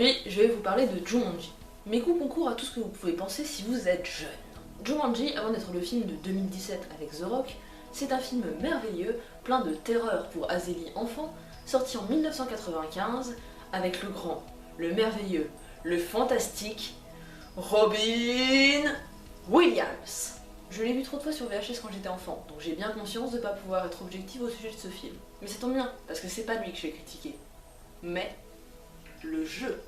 Aujourd'hui, je vais vous parler de Jumanji. Mes goûts concourent à tout ce que vous pouvez penser si vous êtes jeune. Jumanji, avant d'être le film de 2017 avec The Rock, c'est un film merveilleux, plein de terreur pour Azélie enfant, sorti en 1995 avec le grand, le merveilleux, le fantastique Robin Williams. Je l'ai vu trop de fois sur VHS quand j'étais enfant, donc j'ai bien conscience de ne pas pouvoir être objective au sujet de ce film. Mais ça tombe bien, parce que c'est pas lui que je vais critiquer, mais le jeu.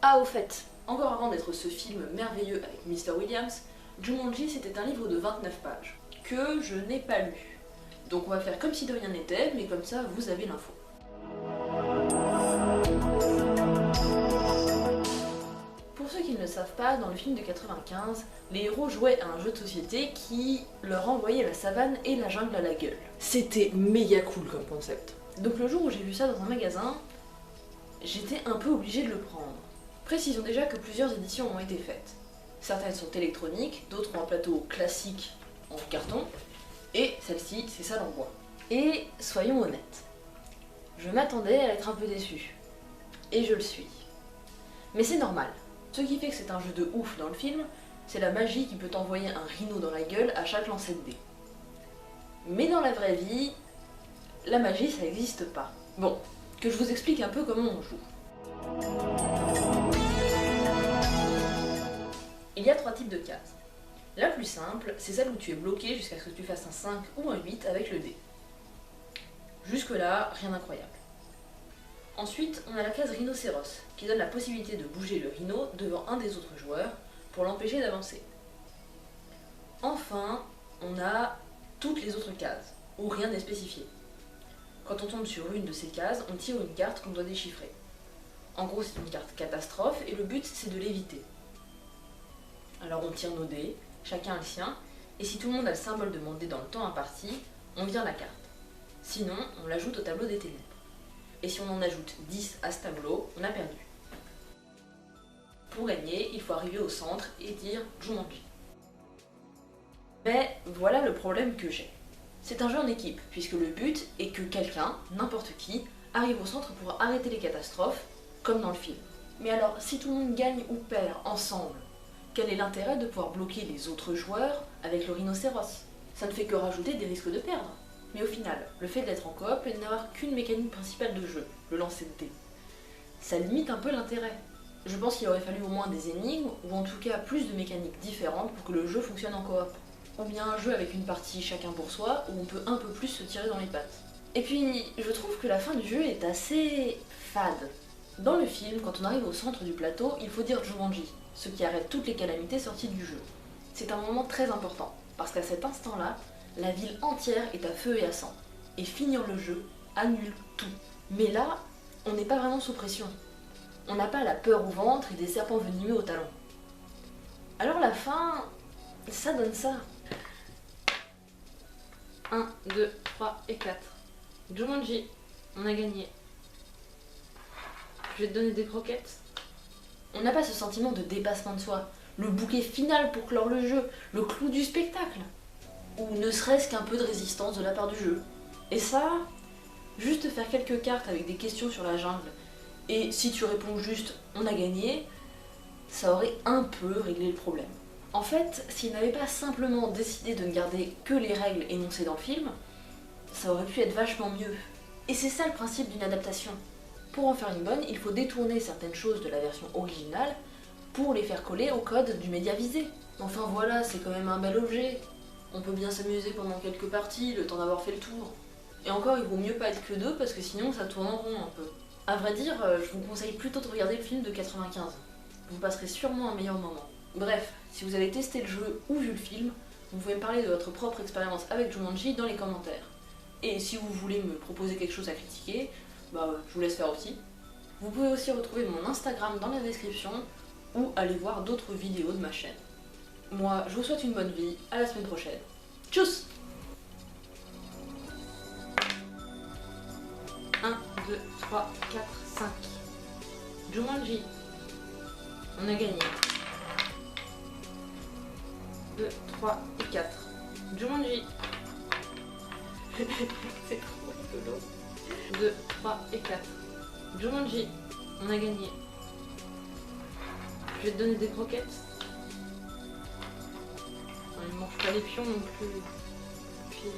Ah, au fait, encore avant d'être ce film merveilleux avec Mr. Williams, Jumanji c'était un livre de 29 pages, que je n'ai pas lu. Donc on va faire comme si de rien n'était, mais comme ça vous avez l'info. Pour ceux qui ne le savent pas, dans le film de 95, les héros jouaient à un jeu de société qui leur envoyait la savane et la jungle à la gueule. C'était méga cool comme concept. Donc le jour où j'ai vu ça dans un magasin, j'étais un peu obligée de le prendre. Précisons déjà que plusieurs éditions ont été faites. Certaines sont électroniques, d'autres ont un plateau classique en carton, et celle-ci, c'est celle en bois. Et soyons honnêtes, je m'attendais à être un peu déçue. Et je le suis. Mais c'est normal. Ce qui fait que c'est un jeu de ouf dans le film, c'est la magie qui peut envoyer un rhino dans la gueule à chaque lancer de dés. Mais dans la vraie vie, la magie ça n'existe pas. Bon, que je vous explique un peu comment on joue. Il y a 3 types de cases. La plus simple, c'est celle où tu es bloqué jusqu'à ce que tu fasses un 5 ou un 8 avec le dé. Jusque là, rien d'incroyable. Ensuite, on a la case rhinocéros, qui donne la possibilité de bouger le rhino devant un des autres joueurs pour l'empêcher d'avancer. Enfin, on a toutes les autres cases, où rien n'est spécifié. Quand on tombe sur une de ces cases, on tire une carte qu'on doit déchiffrer. En gros, c'est une carte catastrophe et le but c'est de l'éviter. Alors on tire nos dés, chacun a le sien, et si tout le monde a le symbole demandé dans le temps imparti, on vire la carte. Sinon, on l'ajoute au tableau des ténèbres. Et si on en ajoute 10 à ce tableau, on a perdu. Pour gagner, il faut arriver au centre et dire Jumanji. Mais voilà le problème que j'ai. C'est un jeu en équipe, puisque le but est que quelqu'un, n'importe qui, arrive au centre pour arrêter les catastrophes, comme dans le film. Mais alors, si tout le monde gagne ou perd ensemble, quel est l'intérêt de pouvoir bloquer les autres joueurs avec le rhinocéros? Ça ne fait que rajouter des risques de perdre. Mais au final, le fait d'être en coop et de n'avoir qu'une mécanique principale de jeu, le lancer de dés, ça limite un peu l'intérêt. Je pense qu'il aurait fallu au moins des énigmes, ou en tout cas plus de mécaniques différentes pour que le jeu fonctionne en coop. Ou bien un jeu avec une partie chacun pour soi, où on peut un peu plus se tirer dans les pattes. Et puis, je trouve que la fin du jeu est assez fade. Dans le film, quand on arrive au centre du plateau, il faut dire Jumanji, ce qui arrête toutes les calamités sorties du jeu. C'est un moment très important, parce qu'à cet instant-là, la ville entière est à feu et à sang. Et finir le jeu annule tout. Mais là, on n'est pas vraiment sous pression. On n'a pas la peur au ventre et des serpents venimeux au talon. Alors la fin, ça donne ça. 1, 2, 3 et 4. Jumanji, on a gagné. Je vais te donner des croquettes. On n'a pas ce sentiment de dépassement de soi, le bouquet final pour clore le jeu, le clou du spectacle. Ou ne serait-ce qu'un peu de résistance de la part du jeu. Et ça, juste faire quelques cartes avec des questions sur la jungle, et si tu réponds juste « on a gagné », ça aurait un peu réglé le problème. En fait, s'ils n'avaient pas simplement décidé de ne garder que les règles énoncées dans le film, ça aurait pu être vachement mieux. Et c'est ça le principe d'une adaptation. Pour en faire une bonne, il faut détourner certaines choses de la version originale pour les faire coller au code du média visé. Enfin voilà, c'est quand même un bel objet. On peut bien s'amuser pendant quelques parties, le temps d'avoir fait le tour. Et encore, il vaut mieux pas être que 2 parce que sinon ça tourne en rond un peu. A vrai dire, je vous conseille plutôt de regarder le film de 95. Vous passerez sûrement un meilleur moment. Bref, si vous avez testé le jeu ou vu le film, vous pouvez me parler de votre propre expérience avec Jumanji dans les commentaires. Et si vous voulez me proposer quelque chose à critiquer, je vous laisse faire aussi. Vous pouvez aussi retrouver mon Instagram dans la description ou aller voir d'autres vidéos de ma chaîne. Moi, je vous souhaite une bonne vie, à la semaine prochaine. Tchuss! 1, 2, 3, 4, 5. Jumanji. On a gagné. 2, 3 et 4. Jumanji. C'est trop rigolo. 2, 3 et 4. Jumanji, on a gagné. Je vais te donner des croquettes. Non, il mange pas les pions non plus. Puis